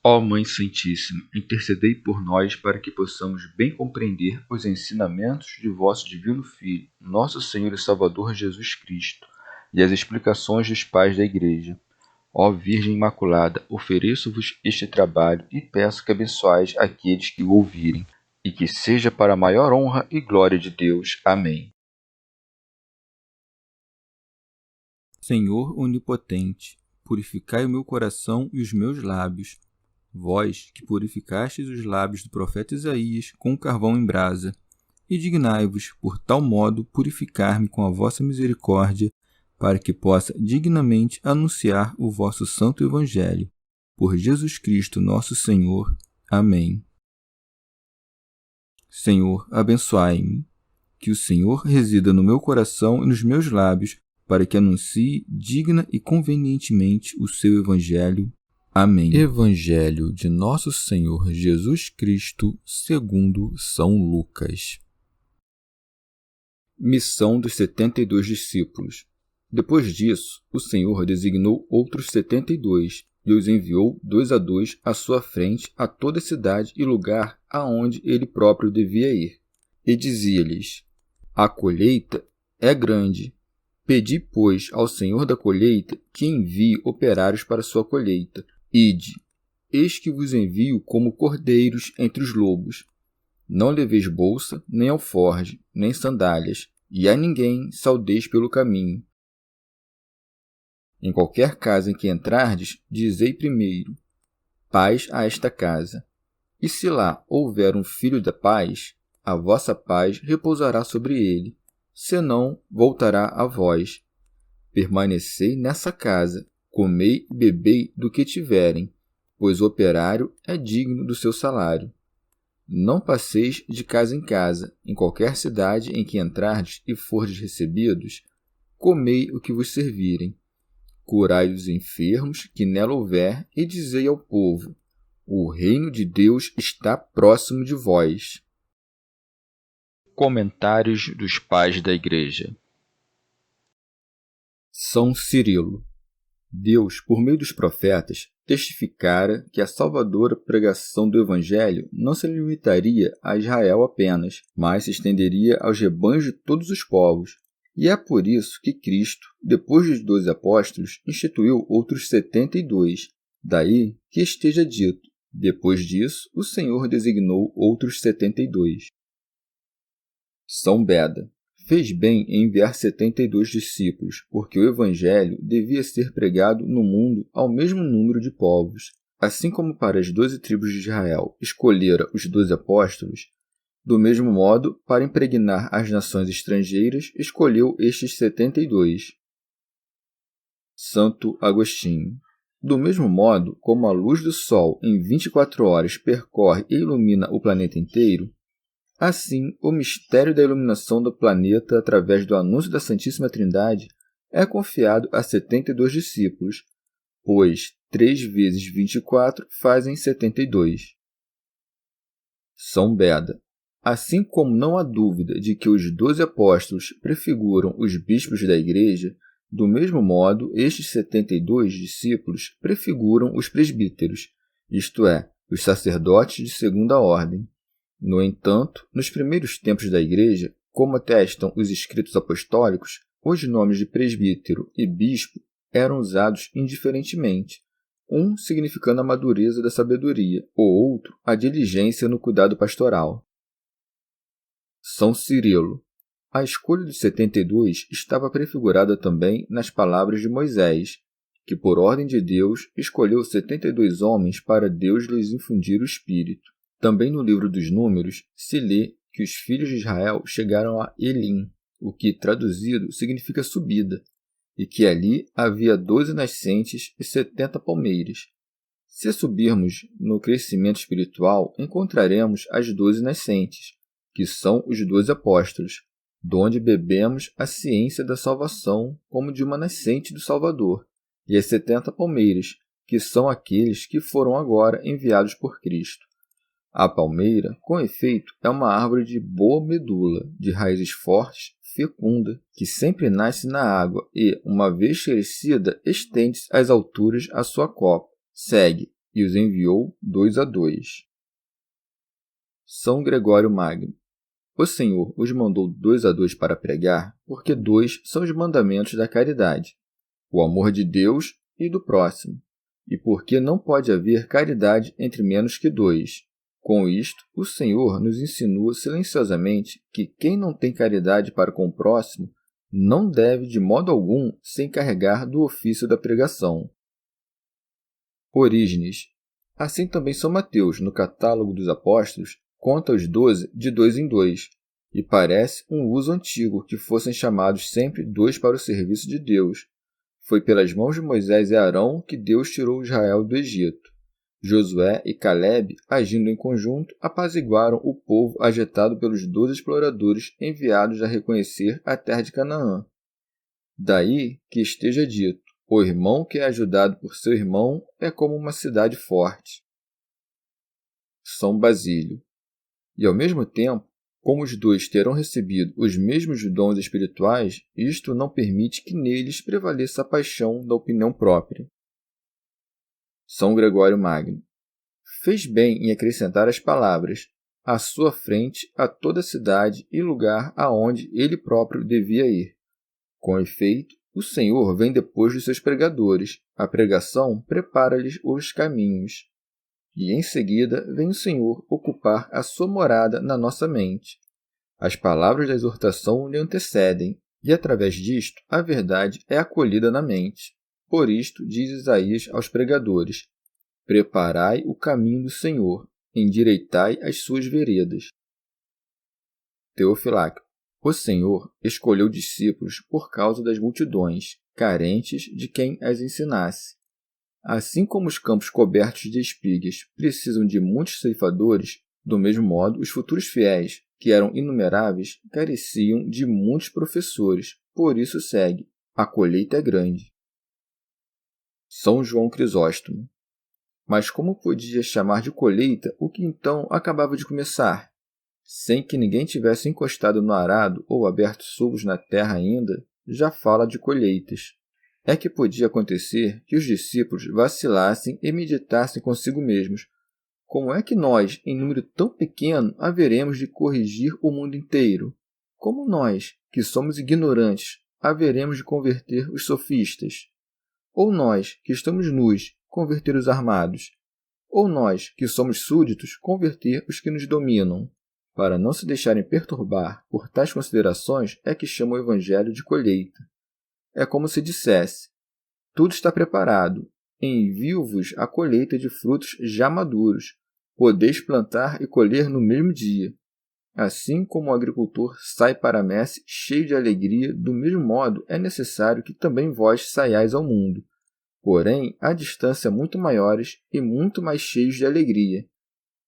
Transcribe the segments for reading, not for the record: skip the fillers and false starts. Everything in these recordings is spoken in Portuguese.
Ó Mãe Santíssima, intercedei por nós para que possamos bem compreender os ensinamentos de vosso Divino Filho, nosso Senhor e Salvador Jesus Cristo, e as explicações dos pais da Igreja. Ó Virgem Imaculada, ofereço-vos este trabalho e peço que abençoais aqueles que o ouvirem, e que seja para a maior honra e glória de Deus. Amém. Senhor onipotente, purificai o meu coração e os meus lábios. Vós, que purificastes os lábios do profeta Isaías com carvão em brasa, e dignai-vos, por tal modo, purificar-me com a vossa misericórdia, para que possa dignamente anunciar o vosso santo Evangelho. Por Jesus Cristo nosso Senhor. Amém. Senhor, abençoai-me. Que o Senhor resida no meu coração e nos meus lábios, para que anuncie digna e convenientemente o seu Evangelho. Amém. Evangelho de Nosso Senhor Jesus Cristo, segundo São Lucas. Missão dos 72 discípulos. Depois disso, o Senhor designou outros 72 e os enviou 2 a 2 à sua frente a toda cidade e lugar aonde ele próprio devia ir. E dizia-lhes: A colheita é grande. Pedi, pois, ao Senhor da colheita que envie operários para sua colheita. Ide, eis que vos envio como cordeiros entre os lobos. Não leveis bolsa, nem alforge, nem sandálias, e a ninguém saudeis pelo caminho. Em qualquer casa em que entrardes, dizei primeiro: paz a esta casa. E se lá houver um filho da paz, a vossa paz repousará sobre ele, senão voltará a vós. Permanecei nessa casa, comei e bebei do que tiverem, pois o operário é digno do seu salário. Não passeis de casa em casa, em qualquer cidade em que entrardes e fordes recebidos, comei o que vos servirem. Curai os enfermos que nela houver e dizei ao povo: o reino de Deus está próximo de vós. Comentários dos Pais da Igreja. São Cirilo. Deus, por meio dos profetas, testificara que a salvadora pregação do Evangelho não se limitaria a Israel apenas, mas se estenderia aos rebanhos de todos os povos. E é por isso que Cristo, depois dos 12 apóstolos, instituiu outros 72. Daí que esteja dito: depois disso, o Senhor designou outros 72. São Beda. Fez bem em enviar 72 discípulos, porque o Evangelho devia ser pregado no mundo ao mesmo número de povos. Assim como para as 12 tribos de Israel escolhera os 12 apóstolos, do mesmo modo, para impregnar as nações estrangeiras, escolheu estes 72. Santo Agostinho. Do mesmo modo como a luz do Sol em 24 horas percorre e ilumina o planeta inteiro, assim, o mistério da iluminação do planeta através do anúncio da Santíssima Trindade é confiado a 72 discípulos, pois 3 vezes 24 fazem 72. São Beda. Assim como não há dúvida de que os 12 apóstolos prefiguram os bispos da Igreja, do mesmo modo, estes 72 discípulos prefiguram os presbíteros, isto é, os sacerdotes de segunda ordem. No entanto, nos primeiros tempos da Igreja, como atestam os escritos apostólicos, os nomes de presbítero e bispo eram usados indiferentemente, um significando a madureza da sabedoria, o outro a diligência no cuidado pastoral. São Cirilo. A escolha dos 72 estava prefigurada também nas palavras de Moisés, que por ordem de Deus escolheu 72 homens para Deus lhes infundir o Espírito. Também no livro dos Números se lê que os filhos de Israel chegaram a Elim, o que, traduzido, significa subida, e que ali havia 12 nascentes e 70 palmeiras. Se subirmos no crescimento espiritual, encontraremos as 12 nascentes, que são os 12 apóstolos, donde bebemos a ciência da salvação como de uma nascente do Salvador, e as 70 palmeiras, que são aqueles que foram agora enviados por Cristo. A palmeira, com efeito, é uma árvore de boa medula, de raízes fortes, fecunda, que sempre nasce na água e, uma vez crescida, estende-se às alturas a sua copa. Segue, e os enviou 2 a 2. São Gregório Magno. O Senhor os mandou 2 a 2 para pregar, porque 2 são os mandamentos da caridade, o amor de Deus e do próximo, e porque não pode haver caridade entre menos que 2. Com isto, o Senhor nos insinua silenciosamente que quem não tem caridade para com o próximo não deve, de modo algum, se encarregar do ofício da pregação. Orígenes. Assim também São Mateus, no Catálogo dos Apóstolos, conta os 12 de 2 em 2, e parece um uso antigo que fossem chamados sempre 2 para o serviço de Deus. Foi pelas mãos de Moisés e Arão que Deus tirou Israel do Egito. Josué e Caleb, agindo em conjunto, apaziguaram o povo agitado pelos 12 exploradores enviados a reconhecer a terra de Canaã. Daí que esteja dito: o irmão que é ajudado por seu irmão é como uma cidade forte. São Basílio. E ao mesmo tempo, como os 2 terão recebido os mesmos dons espirituais, isto não permite que neles prevaleça a paixão da opinião própria. São Gregório Magno. Fez bem em acrescentar as palavras: à sua frente a toda a cidade e lugar aonde ele próprio devia ir. Com efeito, o Senhor vem depois dos seus pregadores, a pregação prepara-lhes os caminhos. E em seguida vem o Senhor ocupar a sua morada na nossa mente. As palavras da exortação lhe antecedem, e através disto a verdade é acolhida na mente. Por isto diz Isaías aos pregadores: preparai o caminho do Senhor, endireitai as suas veredas. Teofilacto. O Senhor escolheu discípulos por causa das multidões, carentes de quem as ensinasse. Assim como os campos cobertos de espigas precisam de muitos ceifadores, do mesmo modo os futuros fiéis, que eram inumeráveis, careciam de muitos professores. Por isso segue: a colheita é grande. São João Crisóstomo. Mas como podia chamar de colheita o que então acabava de começar? Sem que ninguém tivesse encostado no arado ou aberto sulcos na terra ainda, já fala de colheitas. É que podia acontecer que os discípulos vacilassem e meditassem consigo mesmos: como é que nós, em número tão pequeno, haveremos de corrigir o mundo inteiro? Como nós, que somos ignorantes, haveremos de converter os sofistas? Ou nós, que estamos nus, converter os armados? Ou nós, que somos súditos, converter os que nos dominam? Para não se deixarem perturbar por tais considerações é que chama o Evangelho de colheita. É como se dissesse: tudo está preparado, envio-vos a colheita de frutos já maduros, podeis plantar e colher no mesmo dia. Assim como o agricultor sai para a messe cheio de alegria, do mesmo modo é necessário que também vós saiais ao mundo, porém a distância muito maiores e muito mais cheios de alegria.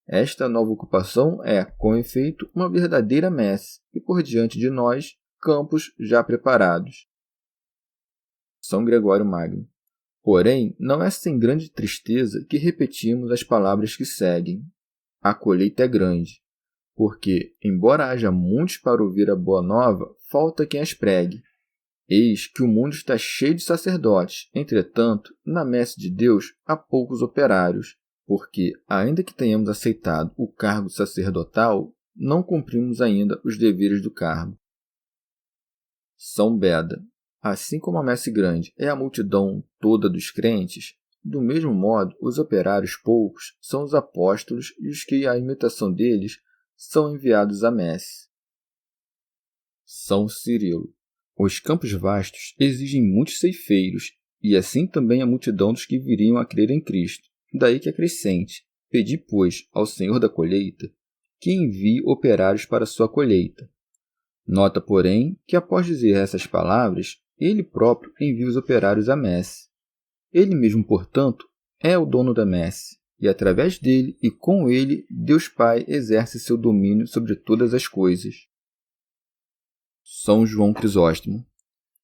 Esta nova ocupação é, com efeito, uma verdadeira messe, e por diante de nós, campos já preparados. São Gregório Magno. Porém, não é sem grande tristeza que repetimos as palavras que seguem: a colheita é grande, porque, embora haja muitos para ouvir a boa nova, falta quem as pregue. Eis que o mundo está cheio de sacerdotes, entretanto, na messe de Deus há poucos operários, porque, ainda que tenhamos aceitado o cargo sacerdotal, não cumprimos ainda os deveres do cargo. São Beda. Assim como a messe grande é a multidão toda dos crentes, do mesmo modo os operários poucos são os apóstolos e os que, à imitação deles, são enviados à messe. São Cirilo. Os campos vastos exigem muitos ceifeiros, e assim também a multidão dos que viriam a crer em Cristo. Daí que acrescente: pedi, pois, ao Senhor da colheita que envie operários para a sua colheita. Nota, porém, que após dizer essas palavras, ele próprio envia os operários à messe. Ele mesmo, portanto, é o dono da messe, e através dele e com ele, Deus Pai exerce seu domínio sobre todas as coisas. São João Crisóstomo.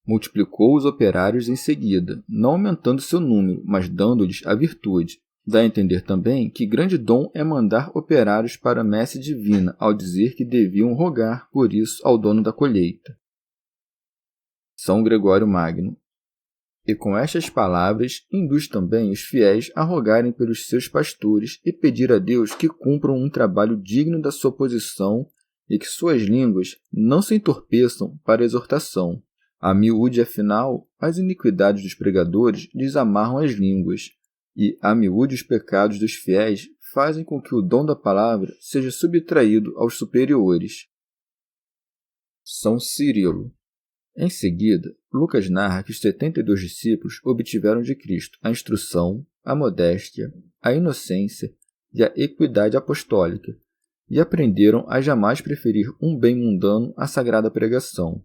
Multiplicou os operários em seguida, não aumentando seu número, mas dando-lhes a virtude. Dá a entender também que grande dom é mandar operários para a messe divina, ao dizer que deviam rogar por isso ao dono da colheita. São Gregório Magno. E com estas palavras, induz também os fiéis a rogarem pelos seus pastores e pedir a Deus que cumpram um trabalho digno da sua posição e que suas línguas não se entorpeçam para a exortação. A miúde, afinal, as iniquidades dos pregadores desamarram as línguas, e a miúde os pecados dos fiéis fazem com que o dom da palavra seja subtraído aos superiores. São Cirilo. Em seguida, Lucas narra que os 72 discípulos obtiveram de Cristo a instrução, a modéstia, a inocência e a equidade apostólica, e aprenderam a jamais preferir um bem mundano à sagrada pregação,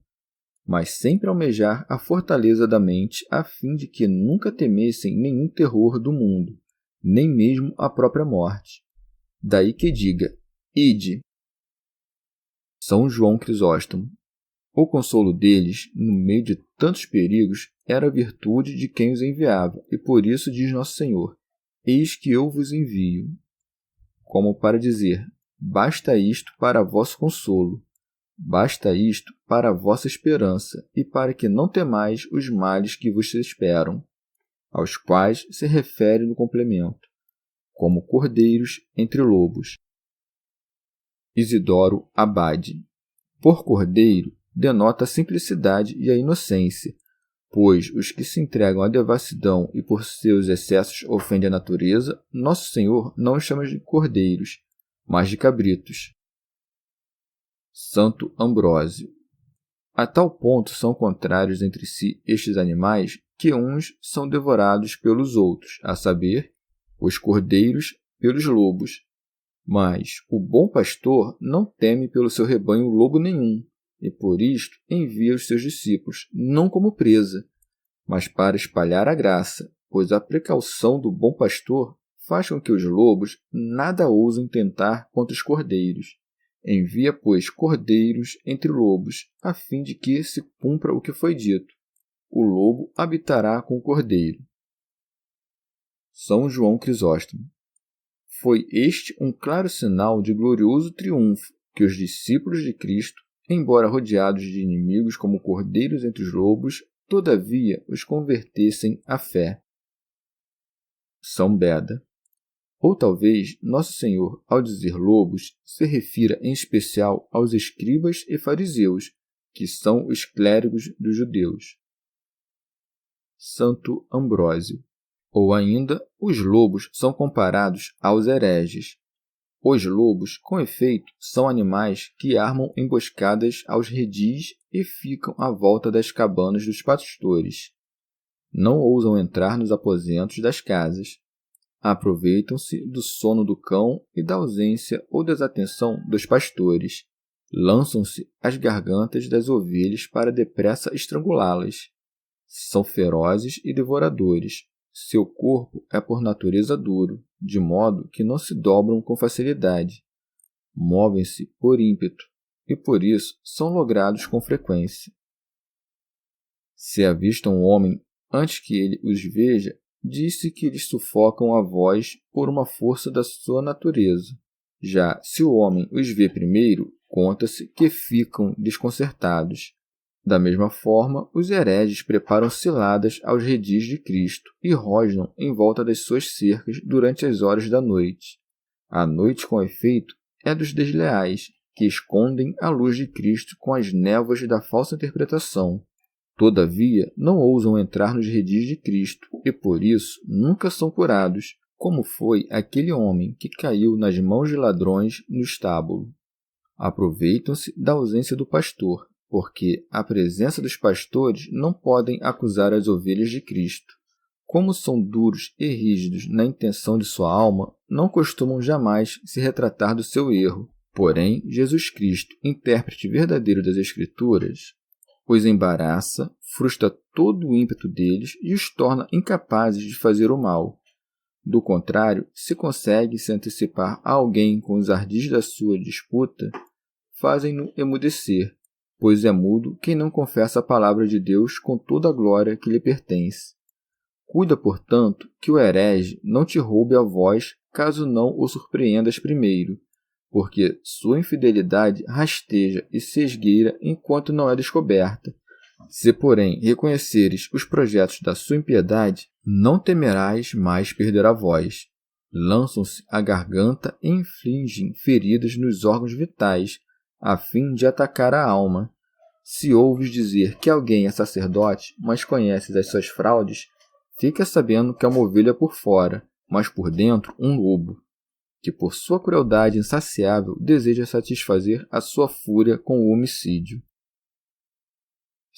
mas sempre almejar a fortaleza da mente a fim de que nunca temessem nenhum terror do mundo, nem mesmo a própria morte. Daí que diga, ide. São João Crisóstomo. O consolo deles, no meio de tantos perigos, era a virtude de quem os enviava, e por isso diz Nosso Senhor, eis que eu vos envio, como para dizer, basta isto para vosso consolo, basta isto para a vossa esperança, e para que não temais os males que vos esperam, aos quais se refere no complemento, como cordeiros entre lobos. Isidoro Abade. Por cordeiro, denota a simplicidade e a inocência, pois os que se entregam à devassidão e por seus excessos ofendem a natureza, Nosso Senhor não os chama de cordeiros, mas de cabritos. Santo Ambrósio. A tal ponto são contrários entre si estes animais que uns são devorados pelos outros, a saber, os cordeiros pelos lobos. Mas o bom pastor não teme pelo seu rebanho lobo nenhum, e por isto envia os seus discípulos, não como presa, mas para espalhar a graça, pois a precaução do bom pastor faz com que os lobos nada ousem tentar contra os cordeiros. Envia, pois, cordeiros entre lobos, a fim de que se cumpra o que foi dito. O lobo habitará com o cordeiro. São João Crisóstomo. Foi este um claro sinal de glorioso triunfo que os discípulos de Cristo, embora rodeados de inimigos como cordeiros entre os lobos, todavia os convertessem à fé. São Beda. Ou talvez Nosso Senhor, ao dizer lobos, se refira em especial aos escribas e fariseus, que são os clérigos dos judeus. Santo Ambrósio. Ou ainda, os lobos são comparados aos hereges. Os lobos, com efeito, são animais que armam emboscadas aos redis e ficam à volta das cabanas dos pastores. Não ousam entrar nos aposentos das casas. Aproveitam-se do sono do cão e da ausência ou desatenção dos pastores. Lançam-se às gargantas das ovelhas para depressa estrangulá-las. São ferozes e devoradores. Seu corpo é por natureza duro, de modo que não se dobram com facilidade. Movem-se por ímpeto, e por isso são logrados com frequência. Se avistam um homem antes que ele os veja, diz-se que eles sufocam a voz por uma força da sua natureza. Já se o homem os vê primeiro, conta-se que ficam desconcertados. Da mesma forma, os hereges preparam ciladas aos redis de Cristo e rosnam em volta das suas cercas durante as horas da noite. A noite, com efeito, é dos desleais, que escondem a luz de Cristo com as névoas da falsa interpretação. Todavia, não ousam entrar nos redis de Cristo e, por isso, nunca são curados, como foi aquele homem que caiu nas mãos de ladrões no estábulo. Aproveitam-se da ausência do pastor, porque a presença dos pastores não podem acusar as ovelhas de Cristo. Como são duros e rígidos na intenção de sua alma, não costumam jamais se retratar do seu erro. Porém, Jesus Cristo, intérprete verdadeiro das Escrituras, os embaraça, frustra todo o ímpeto deles e os torna incapazes de fazer o mal. Do contrário, se consegue se antecipar a alguém com os ardis da sua disputa, fazem-no emudecer, pois é mudo quem não confessa a palavra de Deus com toda a glória que lhe pertence. Cuida, portanto, que o herege não te roube a voz caso não o surpreendas primeiro, porque sua infidelidade rasteja e se esgueira enquanto não é descoberta, Se, porém, reconheceres os projetos da sua impiedade, não temerás mais perder a voz. Lançam-se à garganta e infligem feridas nos órgãos vitais, a fim de atacar a alma. Se ouves dizer que alguém é sacerdote, mas conheces as suas fraudes, fica sabendo que é uma ovelha por fora, mas por dentro um lobo, que por sua crueldade insaciável deseja satisfazer a sua fúria com o homicídio.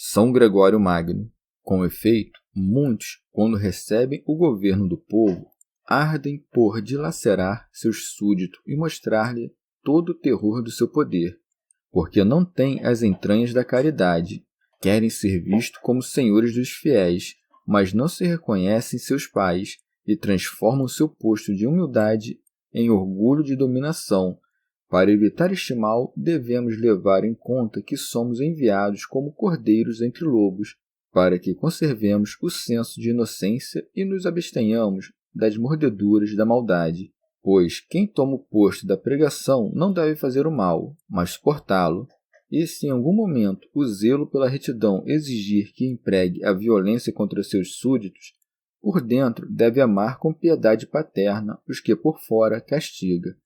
São Gregório Magno. Com efeito, muitos, quando recebem o governo do povo, ardem por dilacerar seus súditos e mostrar-lhe todo o terror do seu poder, porque não têm as entranhas da caridade, querem ser vistos como senhores dos fiéis, mas não se reconhecem seus pais e transformam seu posto de humildade em orgulho de dominação. Para evitar este mal, devemos levar em conta que somos enviados como cordeiros entre lobos, para que conservemos o senso de inocência e nos abstenhamos das mordeduras da maldade. Pois quem toma o posto da pregação não deve fazer o mal, mas suportá-lo. E se em algum momento o zelo pela retidão exigir que empregue a violência contra seus súditos, por dentro deve amar com piedade paterna os que por fora castiga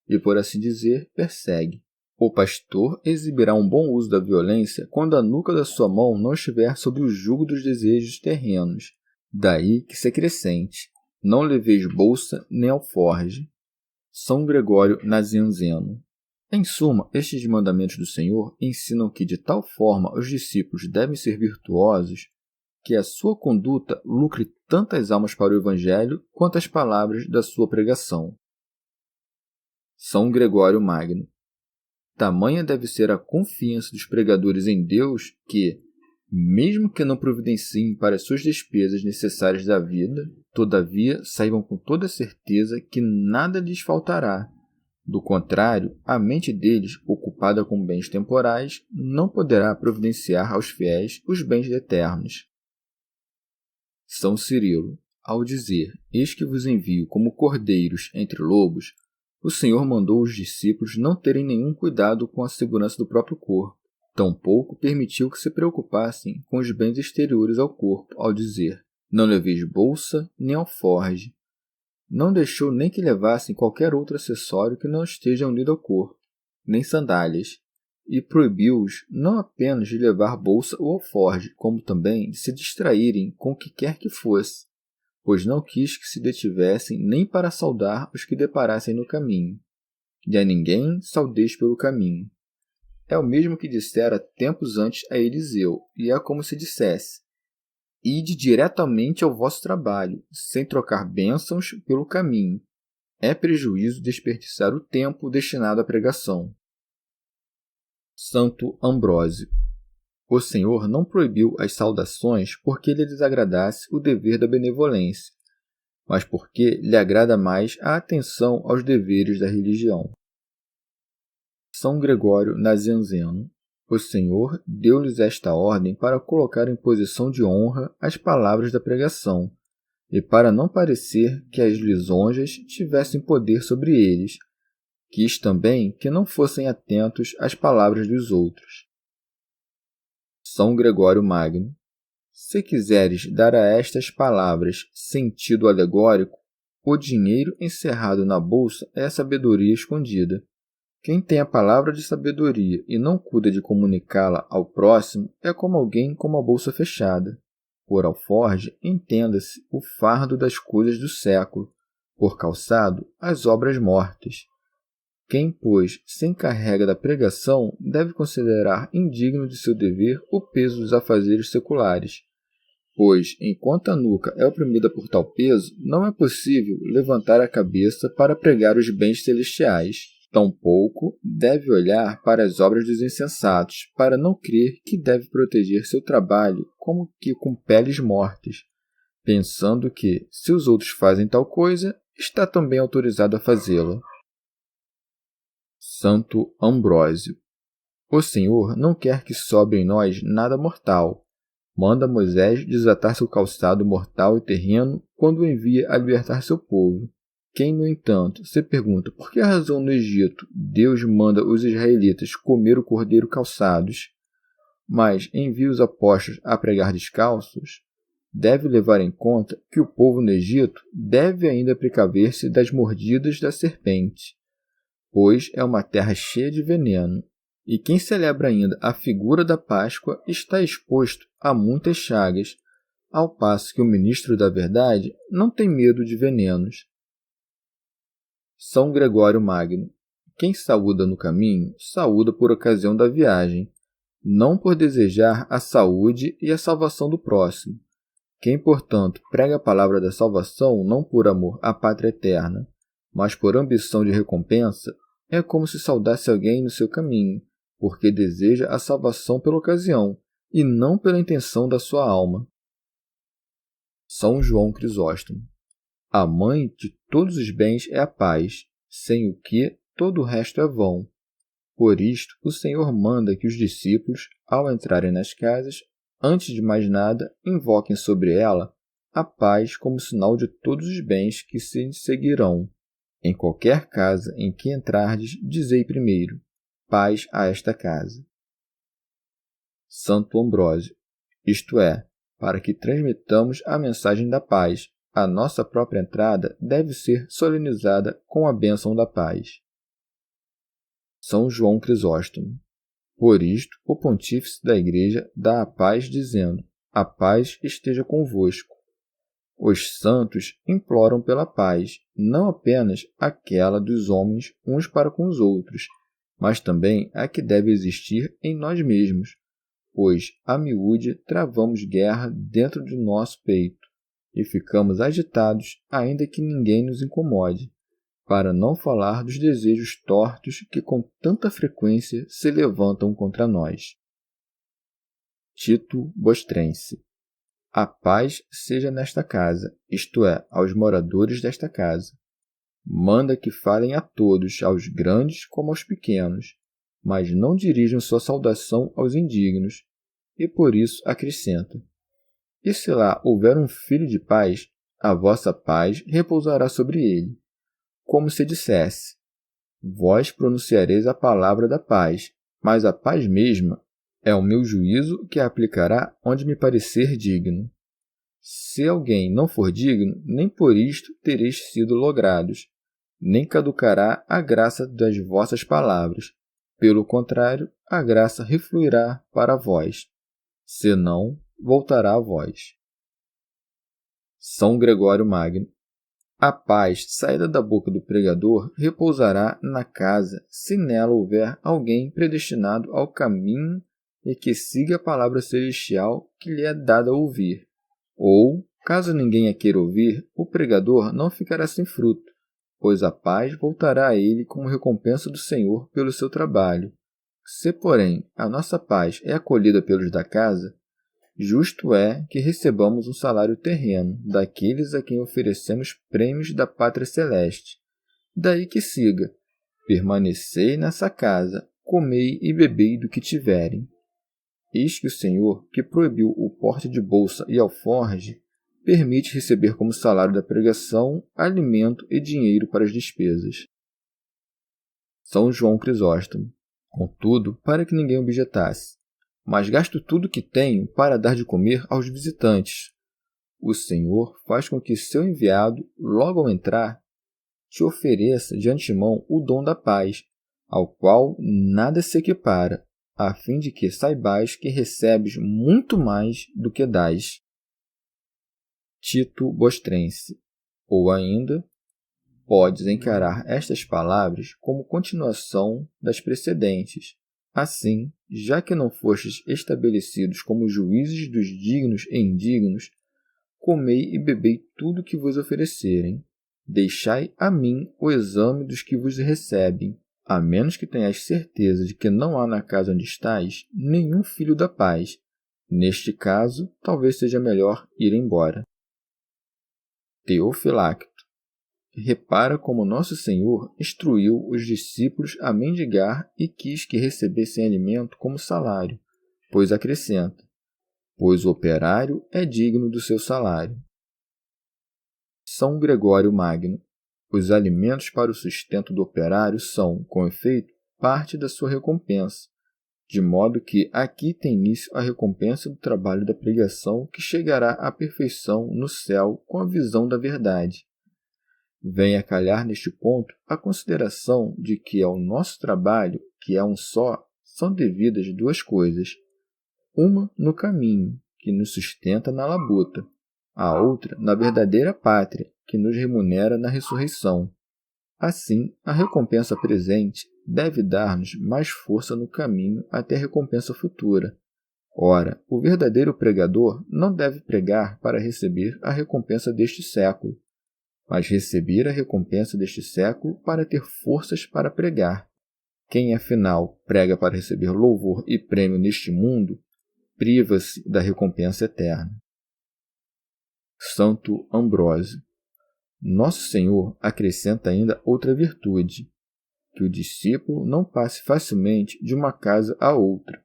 e, por assim dizer, persegue. O pastor exibirá um bom uso da violência quando a nuca da sua mão não estiver sob o jugo dos desejos terrenos. Daí que se acrescente: não leveis bolsa nem alforge. São Gregório Nazianzeno. Em suma, estes mandamentos do Senhor ensinam que de tal forma os discípulos devem ser virtuosos que a sua conduta lucre tantas almas para o Evangelho quanto as palavras da sua pregação. São Gregório Magno. Tamanha deve ser a confiança dos pregadores em Deus que, mesmo que não providenciem para as suas despesas necessárias da vida, todavia saibam com toda certeza que nada lhes faltará. Do contrário, a mente deles, ocupada com bens temporais, não poderá providenciar aos fiéis os bens eternos. São Cirilo. Ao dizer: eis que vos envio como cordeiros entre lobos, o Senhor mandou os discípulos não terem nenhum cuidado com a segurança do próprio corpo. Tampouco permitiu que se preocupassem com os bens exteriores ao corpo, ao dizer: não leveis bolsa nem alforge. Não deixou nem que levassem qualquer outro acessório que não esteja unido ao corpo, nem sandálias, e proibiu-os não apenas de levar bolsa ou alforge, como também de se distraírem com o que quer que fosse, pois não quis que se detivessem nem para saudar os que deparassem no caminho. E a ninguém saudeis pelo caminho. É o mesmo que dissera tempos antes a Eliseu, e é como se dissesse: ide diretamente ao vosso trabalho, sem trocar bênçãos pelo caminho. É prejuízo desperdiçar o tempo destinado à pregação. Santo Ambrósio. O Senhor não proibiu as saudações porque lhe desagradasse o dever da benevolência, mas porque lhe agrada mais a atenção aos deveres da religião. São Gregório Nazianzeno. O Senhor deu-lhes esta ordem para colocar em posição de honra as palavras da pregação, e para não parecer que as lisonjas tivessem poder sobre eles. Quis também que não fossem atentos às palavras dos outros. São Gregório Magno. Se quiseres dar a estas palavras sentido alegórico, o dinheiro encerrado na bolsa é a sabedoria escondida. Quem tem a palavra de sabedoria e não cuida de comunicá-la ao próximo é como alguém com uma bolsa fechada. Por alforge, entenda-se o fardo das coisas do século, por calçado, as obras mortas. Quem, pois, se encarrega da pregação deve considerar indigno de seu dever o peso dos afazeres seculares, pois, enquanto a nuca é oprimida por tal peso, não é possível levantar a cabeça para pregar os bens celestiais. Tampouco deve olhar para as obras dos insensatos, para não crer que deve proteger seu trabalho como que com peles mortas, pensando que, se os outros fazem tal coisa, está também autorizado a fazê-la. Santo Ambrósio. O Senhor não quer que sobre em nós nada mortal. Manda Moisés desatar seu calçado mortal e terreno quando o envia a libertar seu povo. Quem, no entanto, se pergunta por que razão no Egito Deus manda os israelitas comer o cordeiro calçados, mas envia os apóstolos a pregar descalços, deve levar em conta que o povo no Egito deve ainda precaver-se das mordidas da serpente, pois é uma terra cheia de veneno, e quem celebra ainda a figura da Páscoa está exposto a muitas chagas, ao passo que o ministro da verdade não tem medo de venenos. São Gregório Magno. Quem saúda no caminho, saúda por ocasião da viagem, não por desejar a saúde e a salvação do próximo. Quem, portanto, prega a palavra da salvação não por amor à pátria eterna, mas por ambição de recompensa, é como se saudasse alguém no seu caminho, porque deseja a salvação pela ocasião, e não pela intenção da sua alma. São João Crisóstomo. A mãe de todos os bens é a paz, sem o que todo o resto é vão. Por isto, o Senhor manda que os discípulos, ao entrarem nas casas, antes de mais nada, invoquem sobre ela a paz como sinal de todos os bens que se seguirão. Em qualquer casa em que entrardes, dizei primeiro, paz a esta casa. Santo Ambrósio. Isto é, para que transmitamos a mensagem da paz, a nossa própria entrada deve ser solenizada com a bênção da paz. São João Crisóstomo. Por isto, o pontífice da Igreja dá a paz dizendo, a paz esteja convosco. Os santos imploram pela paz, não apenas aquela dos homens uns para com os outros, mas também a que deve existir em nós mesmos, pois, a miúde, travamos guerra dentro de nosso peito e ficamos agitados ainda que ninguém nos incomode, para não falar dos desejos tortos que com tanta frequência se levantam contra nós. Tito Bostrense. A paz seja nesta casa, isto é, aos moradores desta casa. Manda que falem a todos, aos grandes como aos pequenos, mas não dirijam sua saudação aos indignos, e por isso acrescenta: e se lá houver um filho de paz, a vossa paz repousará sobre ele. Como se dissesse, vós pronunciareis a palavra da paz, mas a paz mesma é o meu juízo que a aplicará onde me parecer digno. Se alguém não for digno, nem por isto tereis sido logrados, nem caducará a graça das vossas palavras. Pelo contrário, a graça refluirá para vós. Senão, voltará a vós. São Gregório Magno. A paz, saída da boca do pregador, repousará na casa, se nela houver alguém predestinado ao caminho e que siga a palavra celestial que lhe é dada a ouvir. Ou, caso ninguém a queira ouvir, o pregador não ficará sem fruto, pois a paz voltará a ele como recompensa do Senhor pelo seu trabalho. Se, porém, a nossa paz é acolhida pelos da casa, justo é que recebamos um salário terreno daqueles a quem oferecemos prêmios da pátria celeste. Daí que siga, permanecei nessa casa, comei e bebei do que tiverem. Eis que o Senhor, que proibiu o porte de bolsa e alforge, permite receber como salário da pregação alimento e dinheiro para as despesas. São João Crisóstomo. Contudo, para que ninguém objetasse, mas gasto tudo o que tenho para dar de comer aos visitantes. O Senhor faz com que seu enviado, logo ao entrar, te ofereça de antemão o dom da paz, ao qual nada se equipara, a fim de que saibais que recebes muito mais do que dás. Tito Bostrense. Ou ainda, podes encarar estas palavras como continuação das precedentes. Assim, já que não fostes estabelecidos como juízes dos dignos e indignos, comei e bebei tudo que vos oferecerem. Deixai a mim o exame dos que vos recebem, a menos que tenhais certeza de que não há na casa onde estais nenhum filho da paz. Neste caso, talvez seja melhor ir embora. Teofilacto. Repara como nosso Senhor instruiu os discípulos a mendigar e quis que recebessem alimento como salário, pois acrescenta, pois o operário é digno do seu salário. São Gregório Magno. Os alimentos para o sustento do operário são, com efeito, parte da sua recompensa, de modo que aqui tem início a recompensa do trabalho da pregação que chegará à perfeição no céu com a visão da verdade. Vem a calhar neste ponto a consideração de que ao nosso trabalho, que é um só, são devidas duas coisas. Uma no caminho, que nos sustenta na labuta, a outra na verdadeira pátria, que nos remunera na ressurreição. Assim, a recompensa presente deve dar-nos mais força no caminho até a recompensa futura. Ora, o verdadeiro pregador não deve pregar para receber a recompensa deste século, mas receber a recompensa deste século para ter forças para pregar. Quem, afinal, prega para receber louvor e prêmio neste mundo, priva-se da recompensa eterna. Santo Ambrósio. Nosso Senhor acrescenta ainda outra virtude, que o discípulo não passe facilmente de uma casa a outra.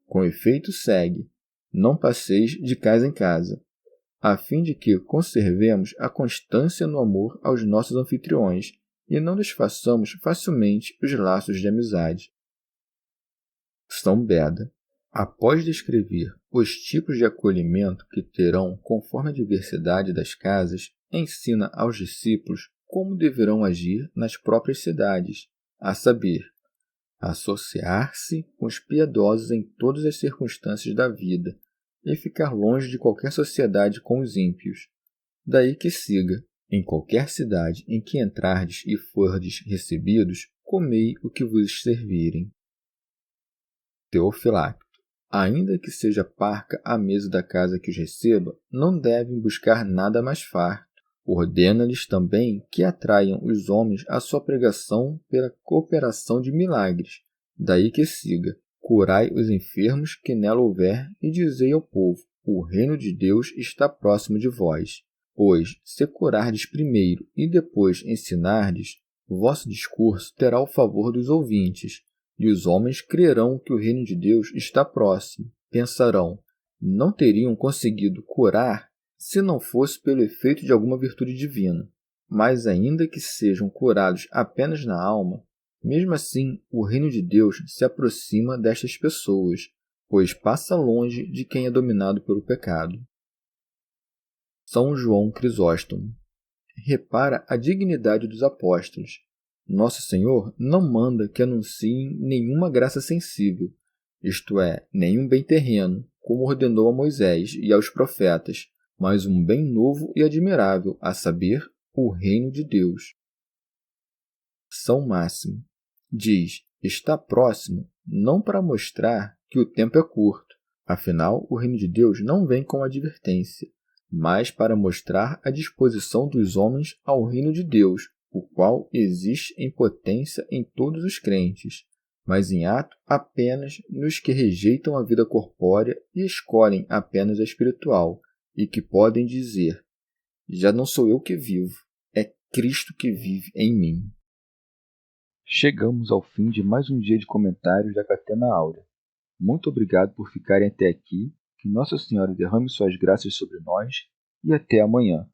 Com efeito segue, não passeis de casa em casa, a fim de que conservemos a constância no amor aos nossos anfitriões e não desfaçamos facilmente os laços de amizade. São Beda. Após descrever os tipos de acolhimento que terão conforme a diversidade das casas, ensina aos discípulos como deverão agir nas próprias cidades, a saber, associar-se com os piedosos em todas as circunstâncias da vida e ficar longe de qualquer sociedade com os ímpios. Daí que siga, em qualquer cidade em que entrardes e fordes recebidos, comei o que vos servirem. Teofilacto. Ainda que seja parca a mesa da casa que os receba, não devem buscar nada mais farto. Ordena-lhes também que atraiam os homens à sua pregação pela cooperação de milagres. Daí que siga, curai os enfermos que nela houver e dizei ao povo, o reino de Deus está próximo de vós. Pois, se curardes primeiro e depois ensinardes, vosso discurso terá o favor dos ouvintes, e os homens crerão que o reino de Deus está próximo. Pensarão, não teriam conseguido curar se não fosse pelo efeito de alguma virtude divina. Mas ainda que sejam curados apenas na alma, mesmo assim o reino de Deus se aproxima destas pessoas, pois passa longe de quem é dominado pelo pecado. São João Crisóstomo. Repara a dignidade dos apóstolos. Nosso Senhor não manda que anunciem nenhuma graça sensível, isto é, nenhum bem terreno, como ordenou a Moisés e aos profetas, mas um bem novo e admirável, a saber, o reino de Deus. São Máximo. Diz, está próximo, não para mostrar que o tempo é curto, afinal, o reino de Deus não vem com advertência, mas para mostrar a disposição dos homens ao reino de Deus, o qual existe em potência em todos os crentes, mas em ato apenas nos que rejeitam a vida corpórea e escolhem apenas a espiritual, e que podem dizer, já não sou eu que vivo, é Cristo que vive em mim. Chegamos ao fim de mais um dia de comentários da Catena Áurea. Muito obrigado por ficarem até aqui, que Nossa Senhora derrame suas graças sobre nós e até amanhã.